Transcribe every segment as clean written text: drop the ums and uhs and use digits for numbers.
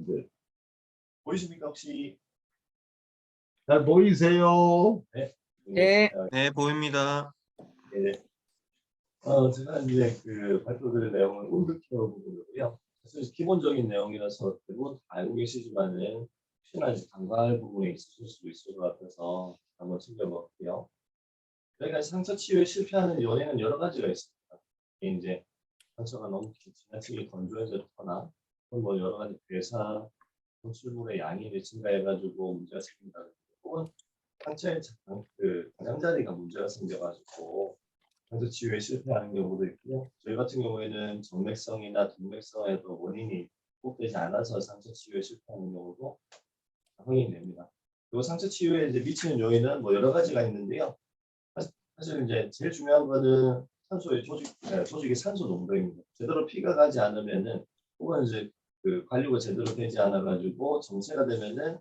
분들 보이십니까 혹시? 잘 보이세요? 네. 네. 네, 보입니다. 네. 제가 이제 그 발표드릴 내용은 온도케어 부분이고요. 사실 기본적인 내용이라서 대부분 다 알고 계시지만은 혹시나 이제 간과할 부분이 있으실 수도 있을 것 같아서 한번 챙겨볼게요. 저희가 상처 치유에 실패하는 요인은 여러 가지가 있습니다. 이제 상처가 너무 지나치게 건조해졌거나 혹은 뭐 여러 가지 괴사, 분출물의 양이 증가해가지고 문제가 생긴다든지 혹은 상처의 가장자리가 문제가 생겨가지고 상처 치유에 실패하는 경우도 있고요. 저희 같은 경우에는 정맥성이나 동맥성에도 원인이 극복되지 않아서 상처 치유에 실패하는 경우도 확인이 됩니다. 그리고 상처 치유에 이제 미치는 요인은 뭐 여러 가지가 있는데요. 사실 이제 제일 중요한 거는 산소의 조직의 산소 농도입니다. 제대로 피가 가지 않으면은 혹은 이제 그 관리가 제대로 되지 않아 가지고 정체가 되면은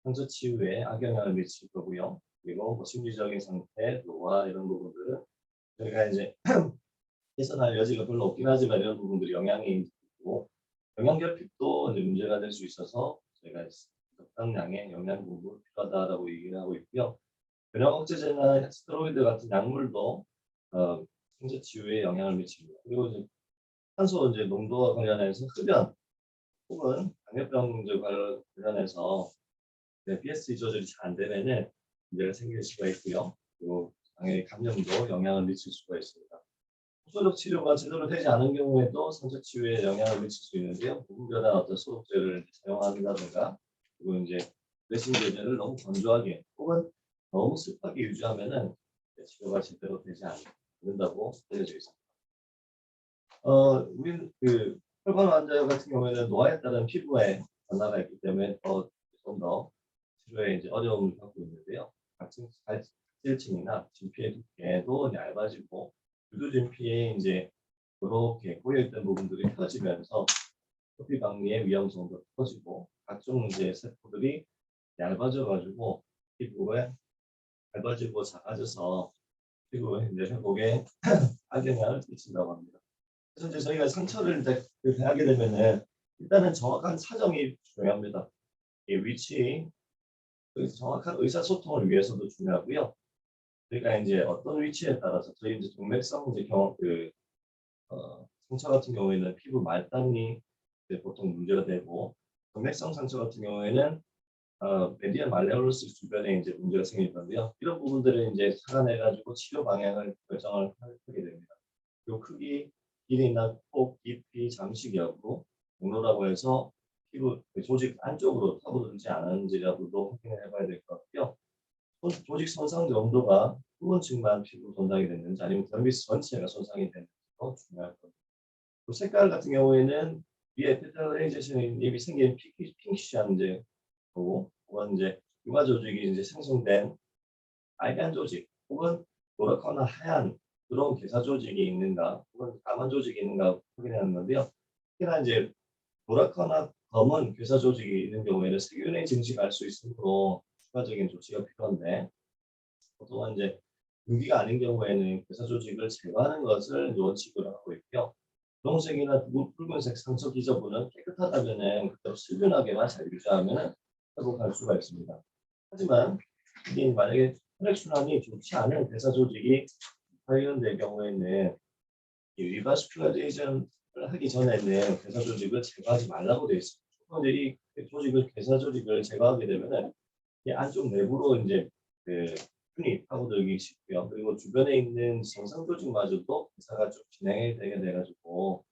상처 치유에 악영향을 미칠 거고요. 그리고 뭐 심리적인 상태, 노화 이런 부분들은 저희가 이제 개선할 여지가 별로 없긴 하지만 이런 부분들이 영향이 있고 영양결핍도 이제 문제가 될 수 있어서 저희가 적당량의 영양 공급이 필요하다라고 얘기를 하고 있고요. 변형 억제제나 스테로이드 같은 약물도 상처 치유에 영향을 미칩니다. 그리고 이제 탄소 이제 농도와 관련해서 흡연 혹은 당뇨병 관련해서 BSE 조절이 잘 안 되면은 문제가 생길 수가 있고요. 그리고 당연히 감염도 영향을 미칠 수가 있습니다. 소독 치료가 제대로 되지 않은 경우에도 상처 치유에 영향을 미칠 수 있는데요. 무분별한 어떤 소독제를 사용한다든가 그리고 이제 드레싱 제제를 너무 건조하게 혹은 너무 습하게 유지하면은 치료가 제대로 되지 않는다고 알려져 있습니다. 우리는 그 혈관 환자 같은 경우에는 노화에 따른 피부에 변화가 있기 때문에 좀 더 치료에 이제 어려움을 겪고 있는데요. 각질층이나 진피의 두께도 얇아지고 유두 진피에 이제 이렇게 고여있던 부분들이 펴지면서 표피 박리의 위험성도 커지고 각종 이제 세포들이 얇아져가지고 피부에 얇아지고 작아져서 피부에 이제 회복에 악영향을 끼친다고 합니다. 그래서 이제 저희가 상처를 이제 하게 되면은 일단은 정확한 사정이 중요합니다. 이 위치, 정확한 의사소통을 위해서도 중요하고요. 저희가 이제 어떤 위치에 따라서 저희 이제 동맥성 이제 상처 같은 경우에는 피부 말단이 보통 문제가 되고 동맥성 상처 같은 경우에는 메디안 말레올러스 주변에 이제 문제가 생길 건데요. 이런 부분들을 이제 찾아내가지고 치료 방향을 결정을 하게 됩니다. 요 크기, 길이나 폭, 깊이, 장식 여부, 경로라고 해서 피부 조직 안쪽으로 파고들지 않은지라고도 확인을 해봐야 될 것 같고요. 조직 손상 정도가 부분층만 피부 손상이 됐는지 아니면 dermis 전체가 손상이 됐는지도 중요할 겁니다. 그 색깔 같은 경우에는 위에 페탈라이제이션이 생긴 핑키시한 이제 거고, 혹은 이제 유화 조직이 이제 생성된 빨간 조직, 혹은 노랗거나 하얀 그런 괴사 조직이 있는가, 혹은 까만 조직이 있는가 확인하는 건데요. 특히나 이제 노랗거나 검은 괴사 조직이 있는 경우에는 세균의 증식을 알 수 있으므로 추가적인 조치가 필요한데, 보통은 이제 유기가 아닌 경우에는 괴사 조직을 제거하는 것을 원칙으로 하고 있고요. 분홍색이나 붉은색 상처 기저부는 깨끗하다면은 그대로 슬균하게만 잘 유지하면 회복할 수가 있습니다. 하지만 이게 만약에 혈액순환이 좋지 않은 괴사 조직이 발견될 경우에는 이 리바스큘라이제이션을 하기 전에는 괴사 조직을 제거하지 말라고 되어 있습니다. 이 괴사 조직을 제거하게 되면은 이 안쪽 내부로 이제 균이 파고들기 쉽고요. 그리고 주변에 있는 정상 조직마저도 괴사가 좀 진행이 되게 돼가지고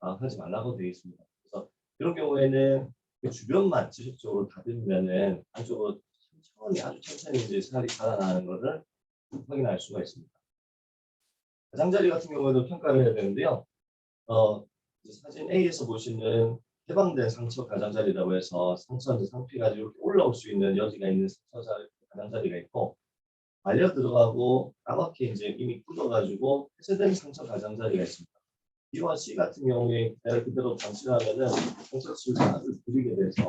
하지 말라고 되어 있습니다. 그래서 이런 경우에는 그 주변만 지속적으로 다듬으면은 안쪽으로 천천히 아주 천천히 이제 살이 자라나는 것을 확인할 수가 있습니다. 가장자리 같은 경우에도 평가를 해야 되는데요. 사진 A에서 보시는 해방된 상처 가장자리라고 해서 상처 상피가 이렇게 올라올 수 있는 여지가 있는 가장자리가 있고, 말려 들어가고 까맣게 이제 이미 굳어가지고 폐쇄된 상처 가장자리가 있습니다. B와 C 같은 경우에 그대로 방치하면은 상처 치유가 아주 느리게 돼서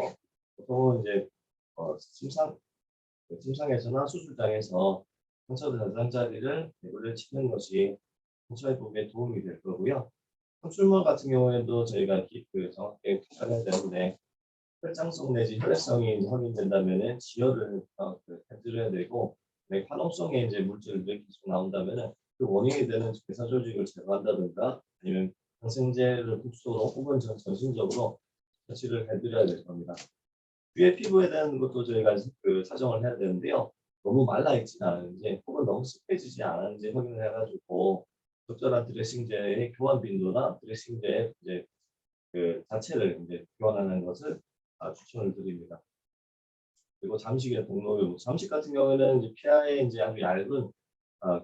보통은 이제 침상에서나 수술장에서 상처 가장자리를 내부를 치는 것이 상처 회복에 도움이 될 거고요. 상출물 같은 경우에도 저희가 정확하게 평가해야 되는데 혈장성 내지 혈액성이 이제 확인된다면은 치료를 해드려야 되고, 화농성의 이제 물질들이 계속 나온다면은 그 원인이 되는 괴사 조직을 제거한다든가 아니면 항생제를 국소로 혹은 전신적으로 처치를 해드려야 될 겁니다. 위에 피부에 대한 것도 저희가 사정을 해야 되는데요. 너무 말라있지 않은지 혹은 너무 습해지지 않은지 확인을 해가지고 적절한 드레싱제의 교환 빈도나 드레싱제의 이제 자체를 이제 교환하는 것을 추천을 드립니다. 그리고 잠식의 동로요. 잠식 같은 경우에는 이제 피하에 이제 아주 얇은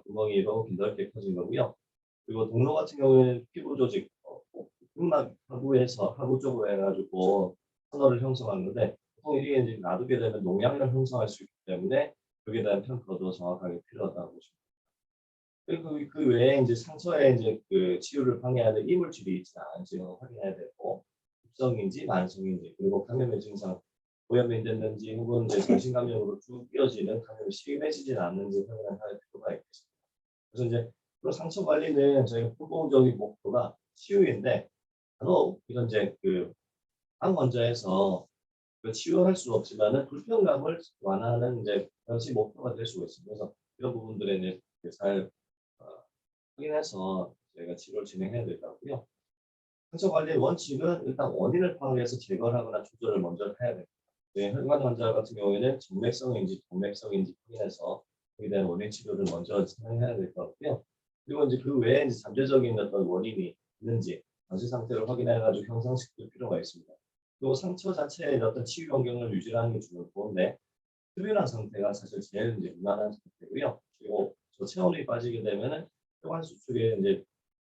구멍이 이렇게 넓게 커진 거고요. 그리고 동로 같은 경우에는 피부 조직, 흑막 하부 쪽으로 해가지고 터널을 형성하는데, 보통 이게 이제 놔두게 되면 농약을 형성할 수 있기 때문에 여기에 대한 평가도 정확하게 필요하다고 보시면 됩니다. 그리고 그 외에 이제 상처에 이제 치유를 방해하는 이물질이 있지 않은지 확인해야 되고, 급성인지 만성인지, 그리고 감염의 증상, 오염이 됐는지 혹은 이제 전신 감염으로 쭉 이어지는 감염이 심해지진 않는지 확인할 필요가 있겠습니다. 그래서 이제 그런 상처 관리는 저희가 후보적인 목표가 치유인데, 바로 이런 이제 암 환자에서 치유할 수 없지만은 불편감을 완화하는 이제 그것이 목표가 될 수가 있습니다. 그래서 이런 부분들에 이제 잘 확인해서 저희가 치료를 진행해야 될 것 같고요. 상처 관리의 원칙은 일단 원인을 파악해서 제거를 하거나 조절을 먼저 해야 됩니다. 혈관 환자 같은 경우에는 정맥성인지 동맥성인지 확인해서 거기에 대한 원인 치료를 먼저 진행해야 될 것 같고요. 그리고 이제 그 외에 이제 잠재적인 어떤 원인이 있는지 전시 상태를 확인해가지고 형성시킬 필요가 있습니다. 그리고 상처 자체의 어떤 치유 환경을 유지하는 게 좋은데, 흡연한 상태가 사실 제일 이제 무난한 상태고요. 그리고 저체온이 빠지게 되면은 혈관 수축에 이제,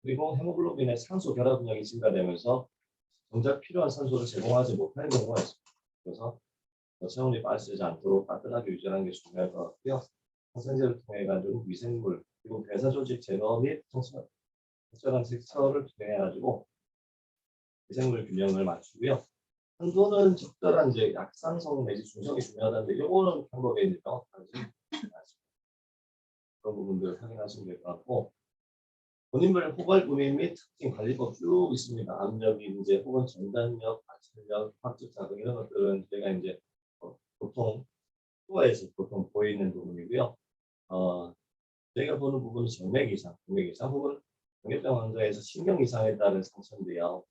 그리고 헤모글로빈의 산소 결합력이 증가되면서 정작 필요한 산소를 제공하지 못하는 경우가 있습니다. 그래서 저체온이 빠지지 않도록 따뜻하게 유지하는 게 중요할 것 같고요. 항생제를 통해 가지고 미생물 그리고 배사 조직 제거 및 적절한 색소를 통해 가지고 미생물 균형을 맞추고요. 한도는 적절한 이제 약산성 내지 중성이 중요하다는데, 요거는 방법에 이제 명확하지 않습니다. 그런 부분들을 확인하시면 될 것 같고, 본인별 포괄 구민 및 특징 관리법 쭉 있습니다. 압력이 이제 혹은 전단력, 발출력, 확증 자극 이런 것들은 저희가 이제 보통 투어에서 보통 보이는 부분이고요. 저희가 보는 부분은 정맥 이상, 동맥 이상 혹은 당뇨병 환자에서 신경 이상에 따른 상처인데요.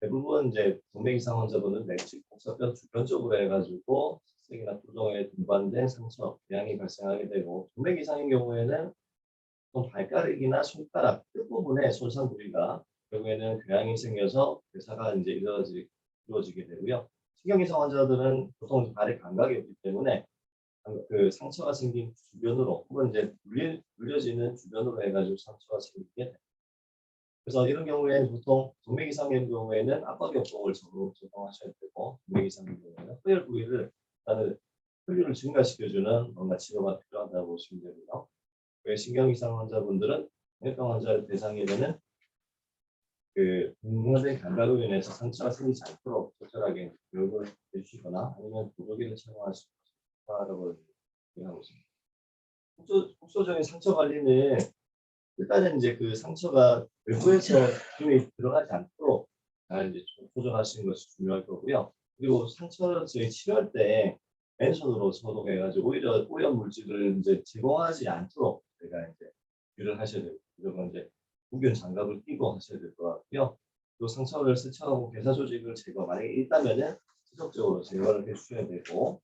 대부분 이제 동맥 이상 환자분은 맥측 복사뼈 주변적으로 해가지고 색이나 부종에 동반된 상처, 배양이 발생하게 되고, 동맥 이상인 경우에는 또 발가락이나 손가락 끝부분에 손상 부위가 결국에는 궤양이 생겨서 괴사가 이제 이루어지게 되고요. 신경 이상 환자들은 보통 발에 감각이 없기 때문에 상처가 생긴 주변으로 혹은 이제 물려지는 주변으로 해가지고 상처가 생기게 됩니다. 그래서 이런 경우에는 보통 동맥 이상의 경우에는 압박요법을 적용하셔야 되고, 동맥 이상의 경우에는 허혈 부위를 일단은 혈류를 증가시켜주는 뭔가 치료가 필요하다고 보시면 됩니다. 왜 신경 이상 환자분들은 당뇨병 환자를 대상이 되는 분화된 감각으로 인해서 상처가 생기지 않도록 적절하게 교육을 해주시거나 아니면 보조기를 착용하라고 하고 있습니다. 국소적인 상처 관리는 일단은 이제 상처가 외부에서 힘이 들어가지 않도록 이제 조절하시는 것이 중요할 거고요. 그리고 상처를 치료할 때 맨손으로 소독해가지고 오히려 오염 물질을 이제 제공하지 않도록 저희가 이제 유를 하셔야 되고, 그리고 이제 무균 장갑을 끼고 하셔야 될 것 같고요. 또 상처를 세척하고 괴사 조직을 제거, 만약에 있다면은 지속적으로 제거를 해주셔야 되고,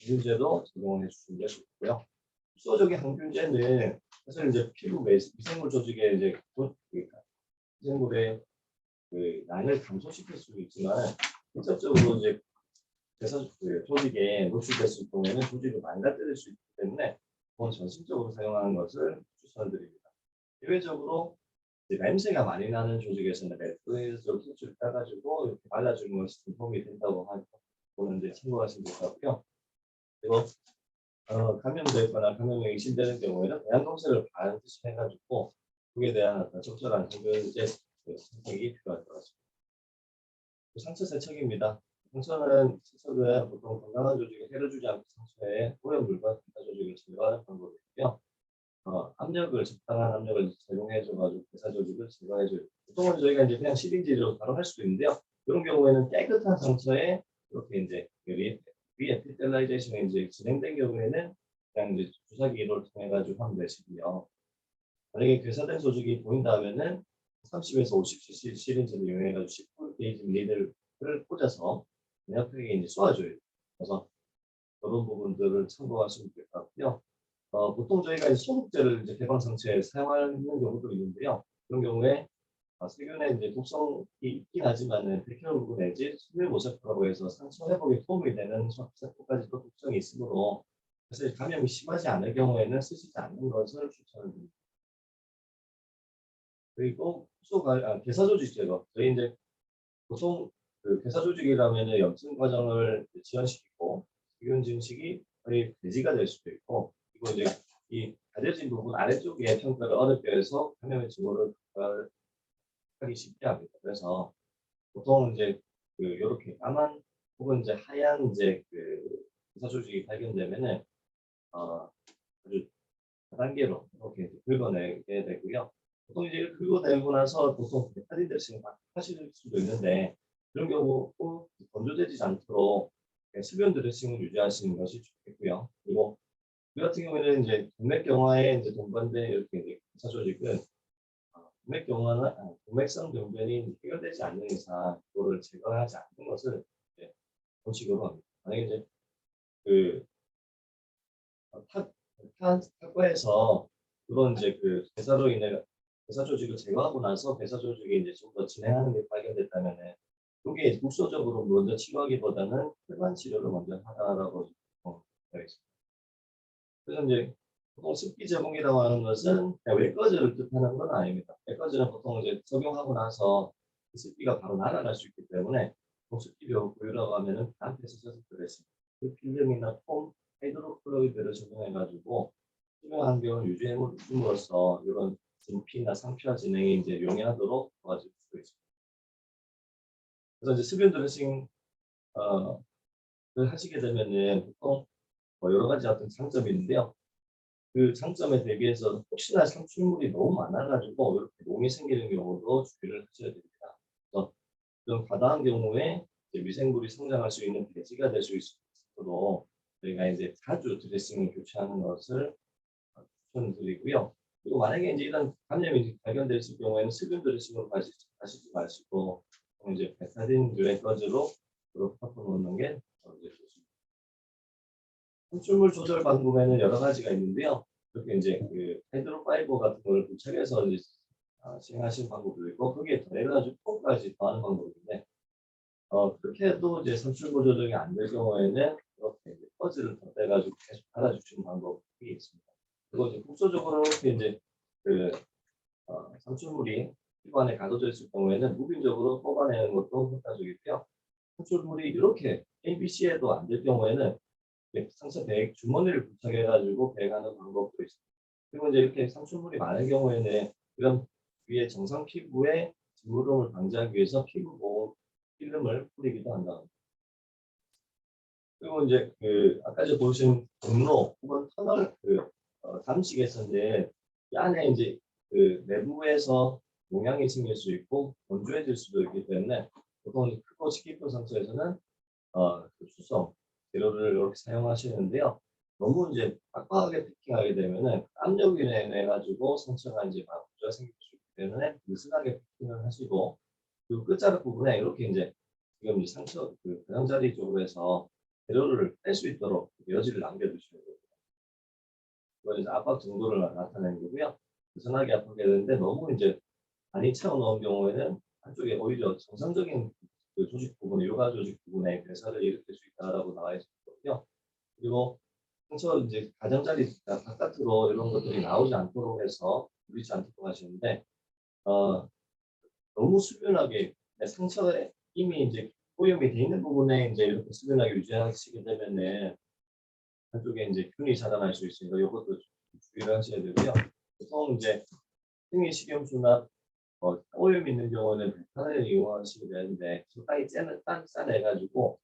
항균제도 적용을 해주시는 게 좋고요. 수소적인 항균제는 사실 이제 피부 미생물 조직에 이제 미생물의 양을 감소시킬 수 있지만, 직접적으로 이제 그래서 조직에 노출됐을 경우에는 조직을 망가뜨릴 수 있기 때문에 그건 전신적으로 사용하는 것을 추천드립니다. 대외적으로 냄새가 많이 나는 조직에서는 매트에서 툴을 따가지고 이렇게 발라주는 것이 도움이 된다고 보는데 참고하시면 될 것 같고요. 그리고 감염되거나 감염에 의심되는 경우에는 배양 검사를 반드시 해가지고 그에 대한 어떤 적절한 항균제 선택이 필요할 것 같습니다. 상처 세척입니다. 상처는 세척은 보통 건강한 조직에 해를 주지 않고 상처에 오염물과 기타 조직을 제거하는 방법이고요. 적당한 압력을 제공해줘가지고 괴사 조직을 제거해줘요. 보통은 저희가 이제 그냥 시린지로 바로 할 수도 있는데요. 이런 경우에는 깨끗한 상처에 이렇게 이제 리에피텔라이제이션이 이제 진행된 경우에는 그냥 이제 주사기 이로를 통해 가지고 하면 되시고요. 만약에 괴사된 소식이 보인다 하면은 30에서 50cc 시린즈를 이용해 가지고 10V 게이지 니들을 꽂아서 뇌압팩에 이제 쏘아줘요. 그래서 그런 부분들을 참고하시면 될 것 같고요. 보통 저희가 이제 소독제를 이제 개방 상처에 사용하는 경우도 있는데요. 그런 경우에 세균의 이제 독성이 있긴 하지만은 백혈구 내지 수밀모사포라고 해서 상처 회복에 도움이 되는 세포까지도 독성이 있으므로 그래서 감염이 심하지 않을 경우에는 쓰시지 않는 것을 추천을 드립니다. 그리고 괴사 조직 제거. 저희 이제 보통 그 괴사 조직이라면은 염증 과정을 지연시키고 세균 증식이 거의 배지가 될 수도 있고, 그리고 이제 이 가려진 부분 아래쪽에 평가를 어렵게 해서 감염의 증후를 하기 쉽게 합니다. 그래서 보통 이제 그 요렇게 까만 혹은 이제 하얀 이제 그 괴사 조직이 발견되면은 아주 다단계로 이렇게 긁어내게 되고요. 보통 이제 긁어내고 나서 보통 베타딘 드레싱을 하실 수도 있는데, 그런 경우 꼭 건조되지 않도록 수변 드레싱을 유지하시는 것이 좋겠고요. 그리고 우리 같은 경우에는 이제 동맥경화에 이제 동반된 이렇게 이제 괴사 조직은 동맥성 병변이 해결되지 않는 이상 그거를 제거하지 않는 것을 이제 원칙으로 합니다. 만약에 이제 그 탁과에서 그런 이제 그 괴사로 인해 괴사 조직을 제거하고 나서 괴사 조직이 이제 좀 더 진행하는 게 발견됐다면은 이게 국소적으로 먼저 치료하기보다는 혈관 치료를 먼저 하라고 되어 있습니다. 그래서 이제 보통 습기 제공이라고 하는 것은 그냥 외과제를 뜻하는 건 아닙니다. 외과제는 보통 이제 적용하고 나서 그 습기가 바로 날아갈 수 있기 때문에 습기 보유라고 하면은 단패스 서스트레스, 그 필름이나 폼, 하이드로클로리드를 적용해가지고 수면 환경을 유지해줌으로써 이런 진피나 상피화 진행이 이제 용이하도록 도와줄 수 있습니다. 그래서 이제 수분 드레싱 를 하시게 되면은 보통 여러 가지 어떤 장점이 있는데요. 그 장점에 대비해서 혹시나 상출물이 너무 많아가지고 이렇게 몸이 생기는 경우도 주의를 하셔야 됩니다. 그래서 좀 과다한 경우에 이제 미생물이 성장할 수 있는 배지가 될 수 있도록 저희가 이제 자주 드레싱을 교체하는 것을 추천드리고요. 그리고 만약에 이제 이런 감염이 발견됐을 경우에는 수분 드레싱으로 가시지 마시고 이제 베타딘 유액거즈로 바꿔 놓는 게 좋습니다. 추출물 조절 방법에는 여러 가지가 있는데요. 이렇게 이제 그 하이드로파이버 같은 걸 부착해서 이제 시행하시는 방법도 있고, 거기에 더해가지고 폼까지 더하는 방법인데, 그렇게 해도 이제 산출물 조절이 안 될 경우에는 이렇게 이제 퍼즐을 덧대가지고 계속 달아주시는 방법이 있습니다. 그리고 이제 국소적으로 이렇게 이제 그 산출물이 피부 안에 가둬져 있을 경우에는 무빙적으로 뽑아내는 것도 효과적이고요. 산출물이 이렇게 ABC에도 안 될 경우에는 상처 배액 주머니를 부착해가지고 배가는 방법도 있습니다. 그리고 이제 이렇게 상처물이 많은 경우에는 이런 위에 정상 피부에 진물음을 방지하기 위해서 피부 보호 필름을 뿌리기도 한다. 그리고 이제 그 아까 저 보신 경로 혹은 터널 담식에서는 이 안에 이제 그 내부에서 농양이 생길 수 있고 건조해질 수도 있기 때문에 보통 크고 깊은 상처에서는 그 수성 재료를 이렇게 사용하시는데요. 너무 이제 빡빡하게 패킹하게 되면은 압력이 인해 가지고 상처가 이제 문제가 생길 수 있기 때문에 느슨하게 패킹을 하시고, 그리고 끝자락 부분에 이렇게 이제 지금 이 상처 그 가장자리 쪽으로 해서 재료를 뺄 수 있도록 여지를 남겨두셔야 됩니다. 이건 이제 압박 정도를 나타내는 거고요. 느슨하게 아프게 되는데 너무 이제 많이 채워 넣은 경우에는 한쪽에 오히려 정상적인 그 조직 부분, 요가 조직 부분에 괴사를 일으킬 수 있다라고 나와 있거든요. 그리고 상처 이제 가장자리 바깥으로 이런 것들이 나오지 않도록 해서 물리지 않도록 하시는데, 너무 수변하게 상처에 이미 이제 오염이 돼 있는 부분에 이제 이렇게 수변하게 유지하시게 되면은 한쪽에 이제 균이 자라날 수 있으니까 이것도 주의를 하셔야 되고요. 보통 이제 생리 식염수나 오염 있는 경우는 베타딘을 이용하시게 되는데 적당히 짜내가지고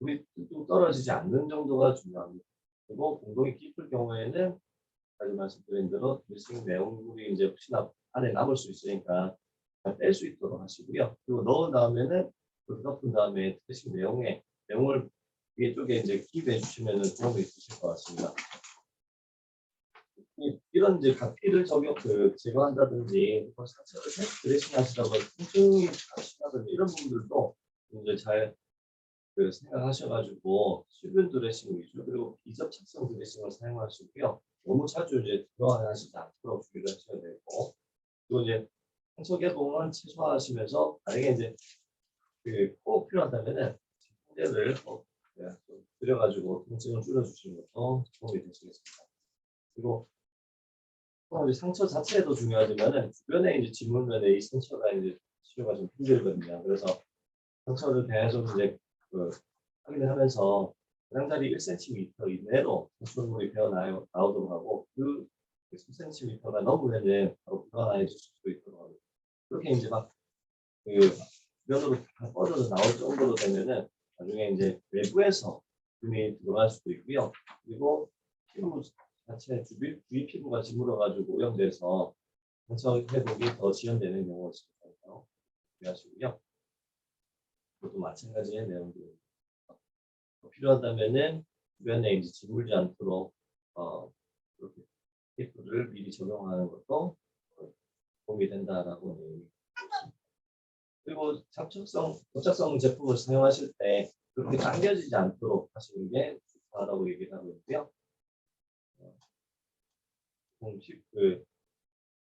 물이 뚝뚝 떨어지지 않는 정도가 중요합니다. 그리고 공동이 깊을 경우에는 아까 말씀드린 대로 드레싱 내용물이 이제 혹시나 안에 남을 수 있으니까 뺄 수 있도록 하시고요. 그리고 넣은 다음에는 덮은 다음에 드레싱 내용에 내용을 위쪽에 이제 기입해 주시면 도움이 되실 것 같습니다. 이런 이제 각피를 제거한다든지 상처를 드레싱 하시다가 통증이 하시다든지 이런 부분들도 이제 잘 생각하셔가지고 수분 드레싱 위주 그리고 비접착성 드레싱을 사용하시고요. 너무 자주 이제 들어가시지 않도록 주의를 하셔야 되고 그리고 이제 상처 개봉은 최소화하시면서 만약에 이제 꼭 필요하다면은 홍대를 좀 들여가지고 통증을 줄여주시는 것도 도움이 되시겠습니다. 그리고 또 이제 상처 자체도 중요하지만은 주변에 이제 짓물면에 이 상처가 이제 치료가 좀 힘들거든요. 그래서 상처를 계속 이제 확인을 하면서 가장자리 1cm 이내로 상처물이 나오도록 하고 그 10cm가 넘으면은 바로 불어나야 줄 수도 있도록 하고 그렇게 이제 막 주변으로 다 뻗어서 나올 정도로 되면은 나중에 이제 외부에서 균이 들어갈 수도 있고요. 그리고 피부 자체 주위 피부가 짓물어가지고 오염돼서 상처 회복이 더 지연되는 경우가 있어서 주의하시고요. 그것도 마찬가지의 내용들입니다. 필요하다면은 주변에 이제 짓물지 않도록 그렇게 테이프를 미리 적용하는 것도 도움이 된다라고 내용이 그리고 접착성 제품을 사용하실 때 그렇게 당겨지지 않도록 하시는 게 좋다라고 얘기를 하고 있고요.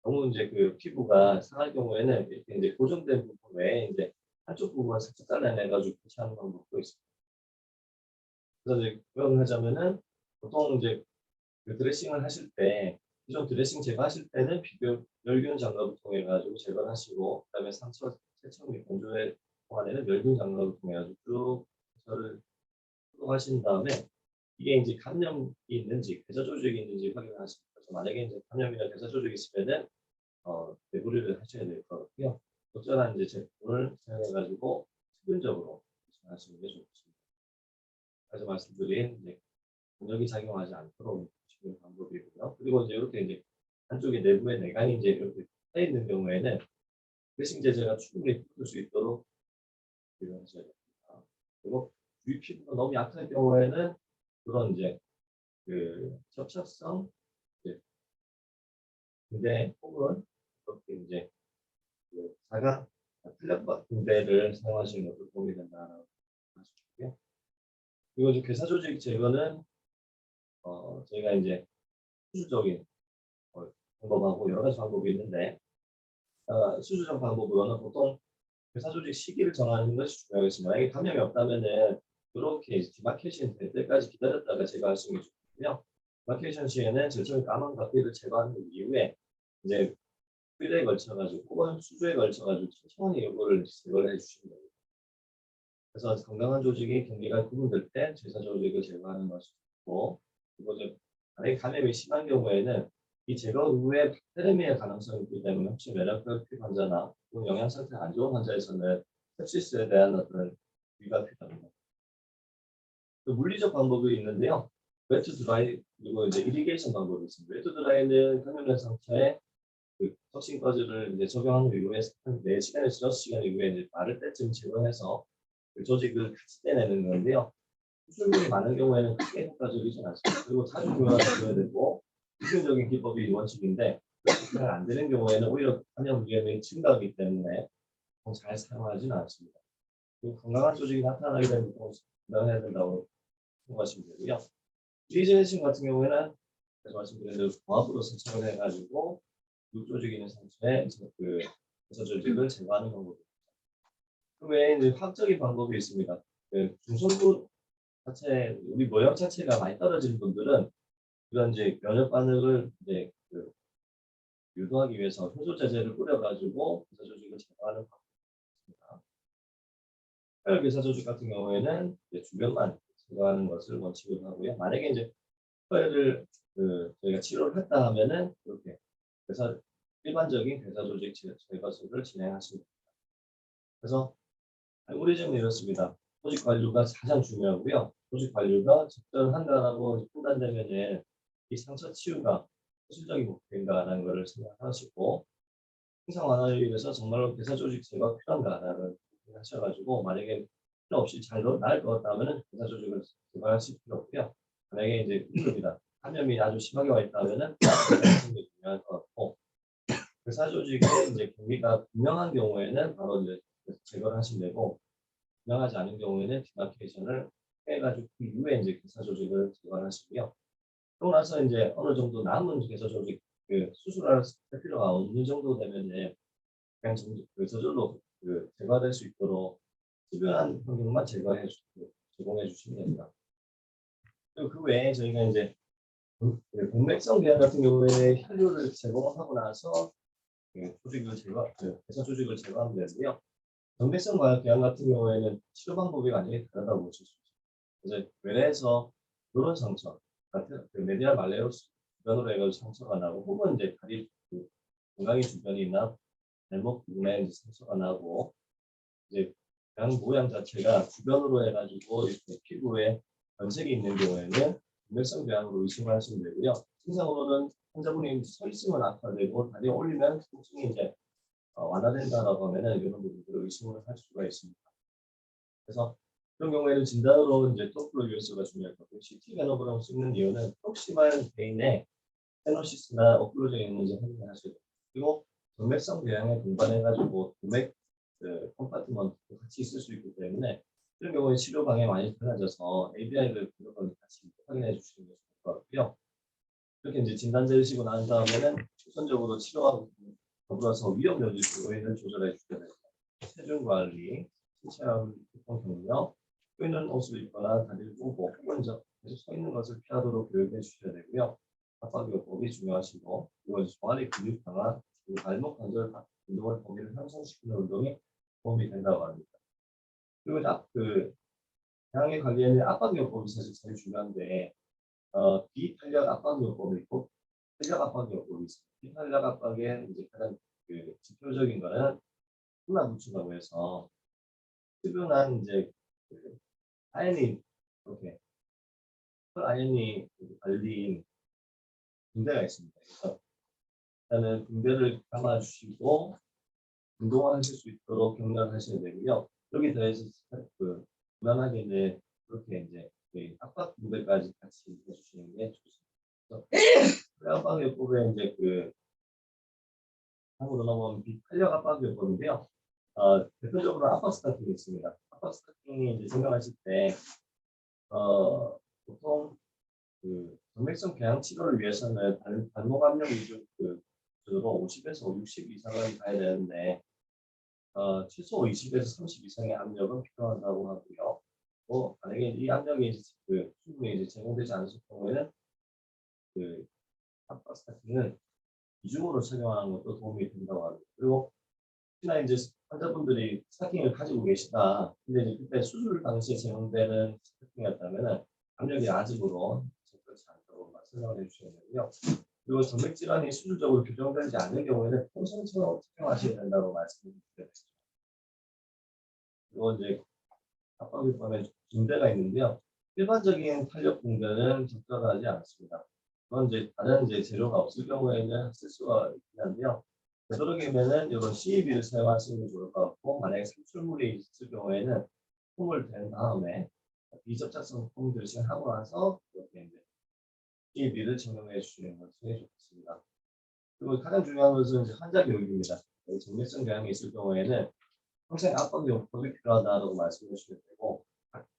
너무 이제 피부가 상할 경우에는 이렇게 이제 고정된 부분 외에 이제 한쪽 부분만 살짝 잘라내가지고 교체하는 방법도 있습니다. 그래서 이제 표현을 하자면은 보통 이제 드레싱을 하실 때 기존 드레싱 제거하실 때는 멸균 장갑을 통해 가지고 제거를 하시고 그다음에 상처 세척 및 건조의 동안에는 멸균 장갑을 통해 가지고 쭉 상처를 소독하신 다음에 이게 이제 감염이 있는지 괴사 조직이 있는지 확인하시는 거죠. 만약에 이제 감염이나 괴사 조직이 있으면은 내부리를 하셔야 될 것 같고요. 적절한 이제 제품을 사용해 가지고 수분적으로 하시는 게 좋습니다. 다시 말씀드린 이제 공력이 작용하지 않도록 하시는 방법이고요. 그리고 이제 이렇게 이제 한쪽에 내부에 내관이 이제 이렇게 차 있는 경우에는 드레싱 제제가 충분히 풀을 수 있도록 유의하셔야 됩니다. 그리고 주위 피부가 너무 약할 경우에는 그런 이제 접착성 근데 혹은 그렇게 이제 자가 플랫 군대를 사용하시는 것도 도움이 된다라고 하시고요. 그리고 이제 괴사 조직 제거는 저희가 이제 수술적인 방법하고 여러 가지 방법이 있는데 수술적 방법으로는 보통 괴사 조직 시기를 정하는 것이 중요하겠습니다. 만약에 감염이 없다면은 이렇게 디마케이션 될 때까지 기다렸다가 제거하시는 게 좋고요. 디마케이션 시에는 제철 까만 각비를 제거한 이후에 이제 휴일에 걸쳐가지고 혹은 수주에 걸쳐가지고 천천히 이거를 제거를 해주시면 됩니다. 그래서 건강한 조직이 경계가 구분될 때 제사 조직을 제거하는 것이 좋고 그리고 이제 만약에 감염이 심한 경우에는 이 제거 후에 박테레미의 가능성이 있기 때문에 혹시 면역혈피 환자나 혹은 영양 상태가 안 좋은 환자에서는 sepsis에 대한 어떤 주의가 필요합니다. 또 물리적 방법이 있는데요. 웨트 드라이 그리고 이제 이리게이션 방법이 있습니다. 웨트 드라이는 감염된 상처에 턱신 거즈를 이제 적용한 이후에 한 4시간에서 6시간 이후에 이제 마를 때쯤 제거해서 조직을 같이 떼내는 건데요. 수술물이 많은 경우에는 크게 효과적이지 않습니다. 그리고 자주 교환해줘야 되고 기술적인 기법이 원칙인데 그렇게 잘 안 되는 경우에는 오히려 감염 위험이 증가하기 때문에 잘 사용하지는 않습니다. 그리고 건강한 조직이 나타나게 되면 건강해야 된다고 생각하시면 되고요. 리제네이션 같은 경우에는 제가 말씀드린 대로 고압으로 세척을 해가지고 조직 있는 상처에 괴사 조직을 제거하는 방법입니다. 그 외에 이제 화학적인 방법이 있습니다. 중성부 자체 우리 모양 자체가 많이 떨어지는 분들은 이런 이제 면역 반응을 이제 유도하기 위해서 효소 제제를 뿌려가지고 괴사 조직을 제거하는 방법입니다. 혈 괴사 조직 같은 경우에는 주변만 제거하는 것을 원칙으로 하고요. 만약에 이제 혈을 저희가 치료를 했다 하면은 이렇게 일반적인 괴사 조직 제거술을 진행하십니다. 그래서 알고리즘은 이렇습니다. 조직 관리가 가장 중요하고요. 조직 관리가 적절한가라고 판단되면은 이 상처 치유가 현실적인 목표인가라는 것을 생각하시고 생산 완화를 위해서 정말로 괴사 조직 제거가 필요한가를 하셔가지고 만약에 필요 없이 잘 나을 것 같다면은 괴사 조직을 개발하실 필요 없고요. 만약에 이제 B급이다. 감염이 아주 심하게 와 있다면은 굉장히 중요할 것 같고 괴사 조직의 이제 경기가 분명한 경우에는 바로 이제 제거를 하시면 되고 분명하지 않은 경우에는 디마케이션을 해가지고 그 이후에 이제 괴사 조직을 제거를 하시고요. 그러고 나서 이제 어느 정도 남은 괴사 조직 그 수술할 필요가 없는 정도 되면 이제 그냥 저절로 제거될 수 있도록 필요한 환경만 제공해 주시면 됩니다. 그리고 그 외에 저희가 이제 동맥성 궤양 같은 경우에 혈류를 제거하고 나서 조직을 배사 조직을 제거하면 되는데요. 동맥성 궤양 같은 경우에는 치료 방법이 완전히 다르다고 보실 수 있습니다. 그래서 뇌에서 이런 상처 같은 메디al 말레우스 주변으로 해가지고 상처가 나고 혹은 이제 다리 건강이 주변이나 발목 부분에 이제 상처가 나고 이제 양 모양 자체가 주변으로 해가지고 이렇게 피부에 변색이 있는 경우에는 동맥성 궤양으로 의심하시면 되고요. 증상으로는 환자분이 서 있으면 악화되고 다리 올리면 통증이 이제 완화된다라고 하면은 이런 부분들을 의심을 할 수가 있습니다. 그래서 그런 경우에는 진단으로 이제 토플로 유에스가 중요할 거고요. CT 가노그램을 찍는 이유는 혹시만 개인의 스테노시스나 오클루전이 있는지 확인하셔야 돼요. 그리고 동맥성 궤양에 동반해가지고 동맥 컴파트먼트도 같이 있을 수 있기 때문에 그런 경우에 치료 방향이 많이 달라져서 ABI를 같이 확인해 주시는 게 좋을 것 같고요. 이렇게 이제 진단 내리시고 난 다음에는 우선적으로 치료하고 더불어서 위험 요인을 조절해 주셔야 됩니다. 체중 관리, 신체와 교통 경력, 뛰는 옷을 입거나 다리를 꼬고 혹은 계속 서 있는 것을 피하도록 교육해 주셔야 되고요. 압박요법이 중요하시고 그리고 종아리 근육 강화, 그리고 발목 관절 운동을 범위를 향상시키는 운동이 도움이 된다고 합니다. 그리고 다양하게 관리에는 압박요법이 사실 제일 중요한데 비탄력 압박요법이 있고 탄력 압박요법이 있습니다. 비탄력 압박의 이제 가장 지표적인 거는 하나부츠라고 해서 흡연한 이제 아연이 이렇게 아연이 달린 붕대가 있습니다. 그래서 일단은 붕대를 감아주시고 운동을 하실 수 있도록 격려를 하셔야 되고요. 여기 더해서 무난하게 이제 그렇게 이제 압박 붕대까지 같이 해주시는 게 좋습니다. 압박요법에 이제 한국으로 넘어오면 비탄력 압박요법인데요. 대표적으로 압박 스타팅이 있습니다. 압박 스타팅이 이제 생각하실 때 보통 동맥성 궤양 치료를 위해서는 발목 압력 위주 으로 50에서 60 이상은 가야 되는데 최소 20에서 30 이상의 압력은 필요하다고 하고요. 만약에 이 압력이 충분히 이제 제공되지 않을 경우에는 압박 스타팅은 이중으로 착용하는 것도 도움이 된다고 합니다. 그리고 특히나 이제 환자분들이 스타팅을 가지고 계시다. 근데 이제 그때 수술 당시에 제공되는 스타팅이었다면 압력이 아직으로 적절치 않다고 설명을 해주셔야 되고요. 그리고 정맥 질환이 수술적으로 교정되지 않는 경우에는 평생처럼 착용하셔야 된다고 말씀드렸습니다. 그리고 이제 압박요법에 붕대가 있는데요. 일반적인 탄력 붕대는 적절하지 않습니다. 그건 이제 다른 재료가 없을 경우에는 쓸 수가 있긴 한데요. 되도록이면은 이런 CEB를 사용하시는 게 좋을 것 같고, 만약에 산출물이 있을 경우에는 폼을 댄 다음에 비접착성 폼 드레싱하고 나서 이렇게 이제 CEB를 적용해 주시는 것이 좋습니다. 그리고 가장 중요한 것은 이제 환자 교육입니다. 정맥성 궤양이 있을 경우에는 평생 압박요법이 필요하다고 말씀해 주셔야 되고,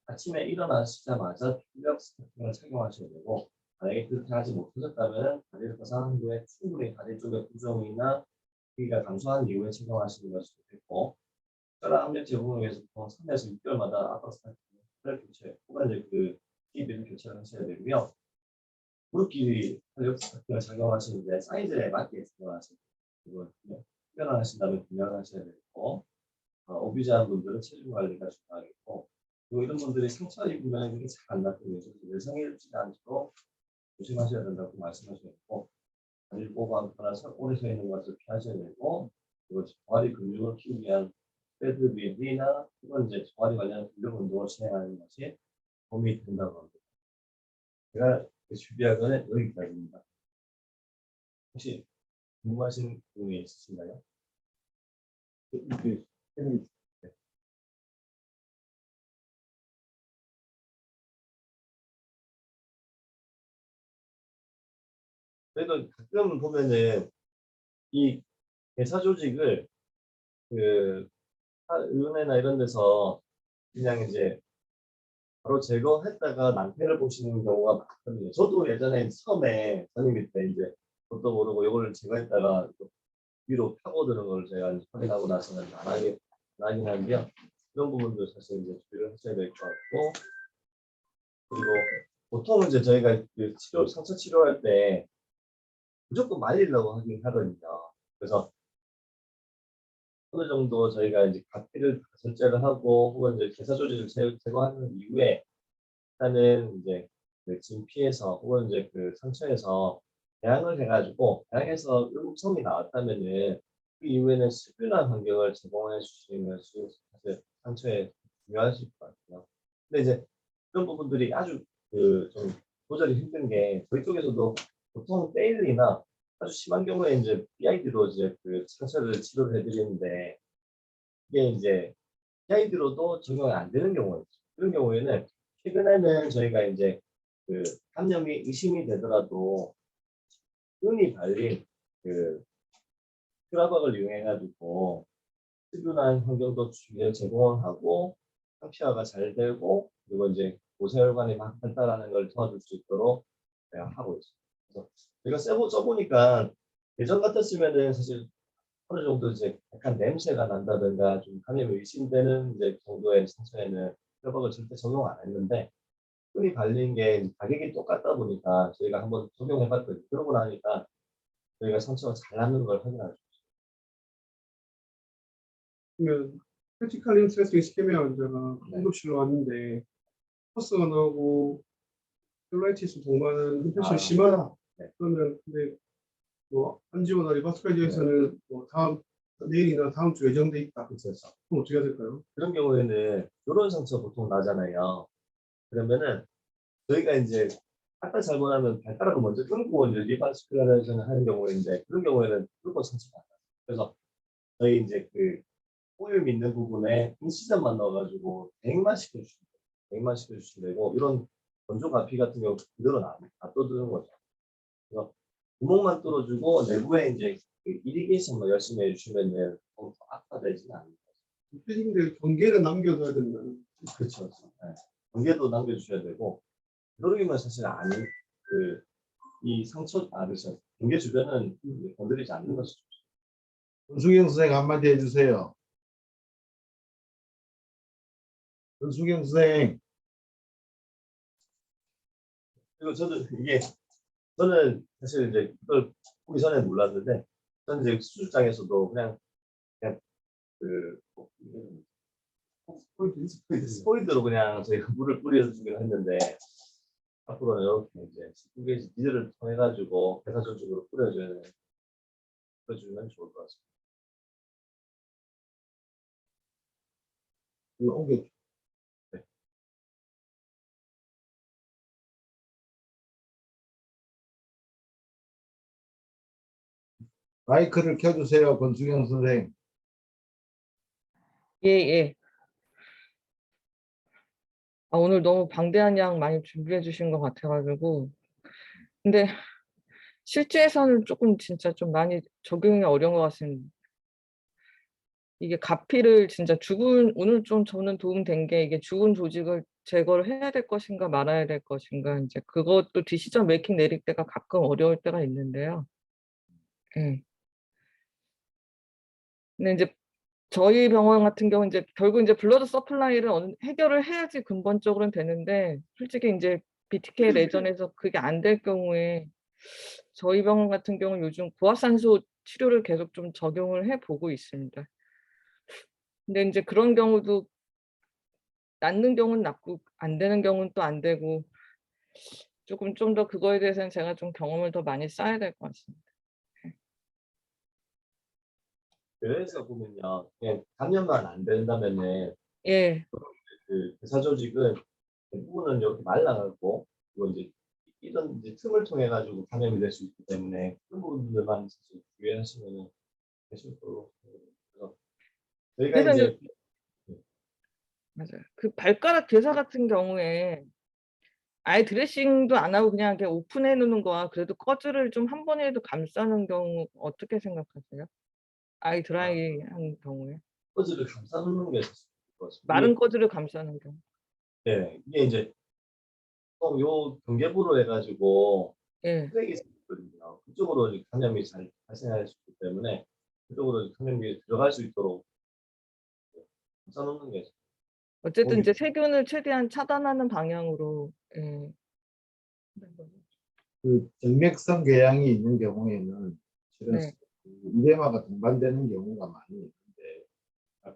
아침에 일어나시자마자 필력 스타팅을 착용하셔야 되고, 만약에 그렇게 하지 못하셨다면 다리를 벗어난 후에 충분히 다리 쪽의 부종이나 크기가 감소한 이후에 착용하시는 것이 좋겠고, 혈압 압력 제공을 위해서 보통 3에서 6개월마다 압박 스타팅을 교체, 혹은 이제 TV를 교체를 하셔야 되고요. 무릎 길이 탄력 스타팅을 착용하시는데 사이즈에 맞게 착용하셔야 되고, 흡연하신다면 분명하셔야 되고, 오비자한 분들은 체중 관리가 중요하겠고, 그리고 이런 분들이 상처 입으면 그게 잘 안 낫거든요. 내성이 일지 않도록 조심하셔야 된다고 말씀하셨고, 다리를 뽑아거나 오래 서 있는 것을 피하셔야 되고, 그리고 종아리 근육을 키우기 위한 패드빌이나 혹은 이제 종아리 관련 근력 운동을 진행하는 것이 도움이 된다고 합니다. 제가 준비한 거는 여기까지입니다. 혹시 궁금하신 부분이 있으신가요? 저희도 가끔 보면은 이 대사 조직을 그 의원회나 이런 데서 그냥 이제 바로 제거했다가 낭패를 보시는 경우가 많거든요. 저도 예전에 처음에 선임일 때 이제 그것도 모르고 이걸 제거했다가 위로 파고드는 걸 제가 이제 확인하고 나서는 안 하긴 하는데요. 그런 부분도 사실 이제 주의를 하셔야 될 것 같고, 그리고 보통 이제 저희가 그 상처 치료할 때 무조건 말리려고 하긴 하거든요. 그래서 어느 정도 저희가 이제 각기를 절제를 하고 혹은 이제 개사 조직을 제거하는 이후에 일단은 이제 그 진피에서 혹은 이제 그 상처에서 배양을 해가지고 배양해서 음성이 나왔다면은 그 이후에는 습균한 환경을 제공해 주시는 것이 사실 상처에 중요하실 것 같아요. 근데 이제 그런 부분들이 아주 그 좀 조절이 힘든 게 저희 쪽에서도 보통 데일리나 아주 심한 경우에 이제 PID로 이제 그 상처를 치료를 해드리는데 이게 이제 PID로도 적용이 안 되는 경우가 있죠. 그런 경우에는 최근에는 저희가 이제 그 감염이 의심이 되더라도 끈이 달린 그 큐라박을 이용해가지고 흡연한 환경도 제공을 하고 상피화가 잘 되고 그리고 이제 고세혈관이 막 발달하는 걸 도와줄 수 있도록 내가 하고 있습니다. 그래서 제가 써보니까 예전 같았으면은 사실 어느 정도 이제 약간 냄새가 난다든가 좀 감염이 의심되는 이제 정도의 상처에는 혈박을 절대 적용 안 했는데 끈이 발린 게 가격이 똑같다 보니까 저희가 한번 적용해봤더니 그러고 나니까 저희가 상처가 잘 낫는 걸 확인할 수 그러면 크리티컬 인트레스팅 스케미아 환자가 네. 응급실로 왔는데 퍼스가 나오고 셀라이티스 동반은 인펙션이 심하다. 네. 그러면 근데 뭐 안지오나 리바스카이드에서는 뭐 내일이나 다음 주 예정돼 있다. 그렇죠. 그럼 어떻게 해야 될까요? 그런 경우에는 이런 상처 보통 나잖아요. 그러면은 저희가 이제 아까 잘못하면 발가락을 먼저 끊고 이제 리바스쿨라이제이션을 하는 경우인데 그런 경우에는 무조건 상처가 나요. 그래서 저희 이제 그 오일 믿는 부분에 인시전만 넣어가지고 대행만 시켜주시면 되고 이런 건조 가피 같은 경우 그대로 놔둬두는 거죠. 그래서 구멍만 뚫어주고 내부에 이제 그 이리게이션만 열심히 해주시면은 더 악화되지는 않습니다. 필링들 경계를 남겨둬야 된다는. 그렇죠. 네. 경계도 남겨주셔야 되고 되도록이면 사실 이 상처 그렇죠. 경계 주변은 건드리지 않는 것이 좋죠. 권수경 선생 한마디 해주세요. 권수경 선생. 그리고 저는 사실 이제 그걸 보기 전에 몰랐는데 저는 이제 수술장에서도 그냥 그 스포이드로 그냥 저희가 물을 뿌려주기로 했는데 앞으로는 이렇게 이제 니들을 통해 가지고 배사 조직으로 뿌려주면 좋을 것 같습니다. 오케이. 네. 마이크를 켜주세요, 권수경 선생. 예, 예. 오늘 너무 방대한 양 많이 준비해 주신 것 같아가지고. 근데 실제에서는 조금 진짜 좀 많이 적용이 어려운 것 같습니다. 이게 가피를 진짜 오늘 좀 저는 도움된 게 이게 죽은 조직을 제거를 해야 될 것인가 말아야 될 것인가 이제 그것도 디시전 메이킹 내릴 때가 가끔 어려울 때가 있는데요. 예. 근데 이제 저희 병원 같은 경우 이제 결국 이제 블러드 서플라이를 해결을 해야지 근본적으로는 되는데 솔직히 이제 BTK 레전에서 그게 안 될 경우에 저희 병원 같은 경우는 요즘 고압산소 치료를 계속 좀 적용을 해 보고 있습니다. 근데 이제 그런 경우도 낫는 경우는 낫고 안 되는 경우는 또 안 되고 조금 좀 더 그거에 대해서는 제가 좀 경험을 더 많이 쌓아야 될 것 같습니다. 그래서 보면요, 그냥 감염만 안 된다면은 예, 그 배사 조직은 대부분은 이렇게 말라가고 그리고 이제 이런 이제 틈을 통해 가지고 감염이 될 수 있기 때문에 그런 부분들만 사실 주의하시면은 되실 거로. 그래서 저희가 그래서 이제 맞아요. 그 발가락 괴사 같은 경우에 아예 드레싱도 안 하고 그냥 이렇게 오픈해 놓는 거와 그래도 꺼즈를 좀 한 번이라도 감싸는 경우 어떻게 생각하세요? 아예 드라이 한 경우에. 꺼즈를 감싸 놓는 게 좋을 것 같습니다. 마른 꺼즈를 감싸는 경우. 네, 이게 이제 또 요 경계부로 해가지고 예. 트랙이 있거든요. 그쪽으로 이제 감염이 잘 발생할 수 있기 때문에 그쪽으로 감염이 들어갈 수 있도록 감싸 놓는 게 어쨌든 거기- 이제 세균을 최대한 차단하는 방향으로 예. 그 정맥성 궤양이 있는 경우에는 실은 네. 이레마가 동반되는 경우가 많이 있는데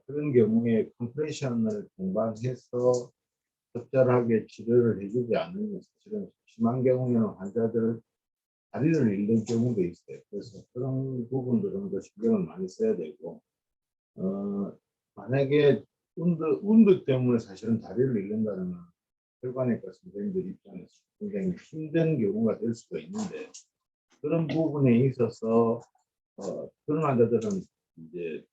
그런 경우에 컴프레션을 동반해서 적절하게 치료를 해주지 않으면 사실은 심한 경우에는 환자들 다리를 잃는 경우도 있어요. 그래서 그런 부분들은 더 신경을 많이 써야 되고 만약에 운드 때문에 사실은 다리를 잃는다는 혈관외과 선생님들 입장에서 굉장히 힘든 경우가 될 수도 있는데 그런 부분에 있어서 그런 환자들은 이제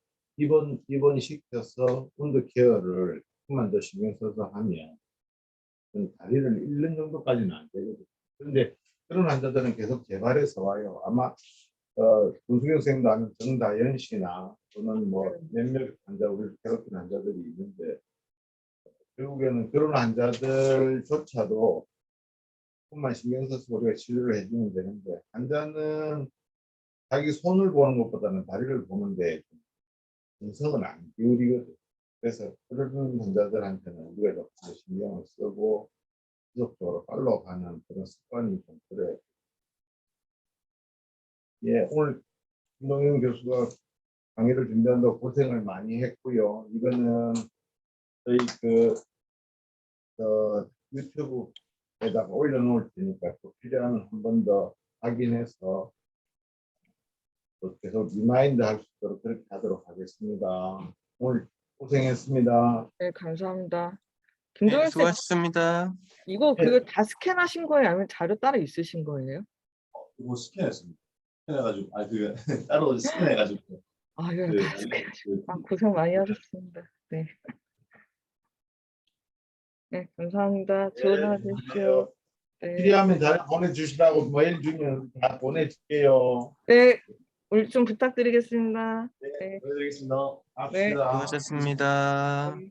입원시켜서 운드 케어를 조금만 더 신경 써서 하면 다리를 잃는 정도까지는 안 되거든요. 그런데 그런 환자들은 계속 재발해서 와요. 아마 군수경 선생님도 아는 정다연 씨나 또는 뭐 몇몇 환자 우리 괴롭힌 환자들이 있는데 결국에는 그런 환자들조차도 조금만 신경 써서 우리가 치료를 해주면 되는데 환자는 자기 손을 보는 것보다는 다리를 보는데 분석은 안 기울이거든. 그래서 그런 환자들한테는 우리가 더 신경을 쓰고 지속적으로 팔로우하는 그런 습관이 좀 그래. 예, 오늘 김동현 교수가 강의를 준비한다고 고생을 많이 했고요. 이거는 저희 유튜브에다가 올려놓을 테니까 또 필요하면 한 번 더 확인해서 또 계속 리마인드 할 수 있도록 그렇게 하도록 하겠습니다. 오늘 고생했습니다. 네, 감사합니다. 네, 김동현 쌤, 수고하셨습니다. 이거 네. 그거 다 스캔하신 거예요? 아니면 자료 따로 있으신 거예요? 이거 스캔했습니다. 스캔해가지고 그 따로 스캔해가지고 아, 이거 그- 다 스캔하시고. 아, 고생 많이 하셨습니다. 네. 네, 감사합니다. 좋은 하루 되십시오. 네. 필요하면 잘 보내주시라고 메일 주면 다 보내줄게요. 네, 오늘 좀 부탁드리겠습니다. 네, 네. 보내드리겠습니다. 합시다. 수고하셨습니다. 네.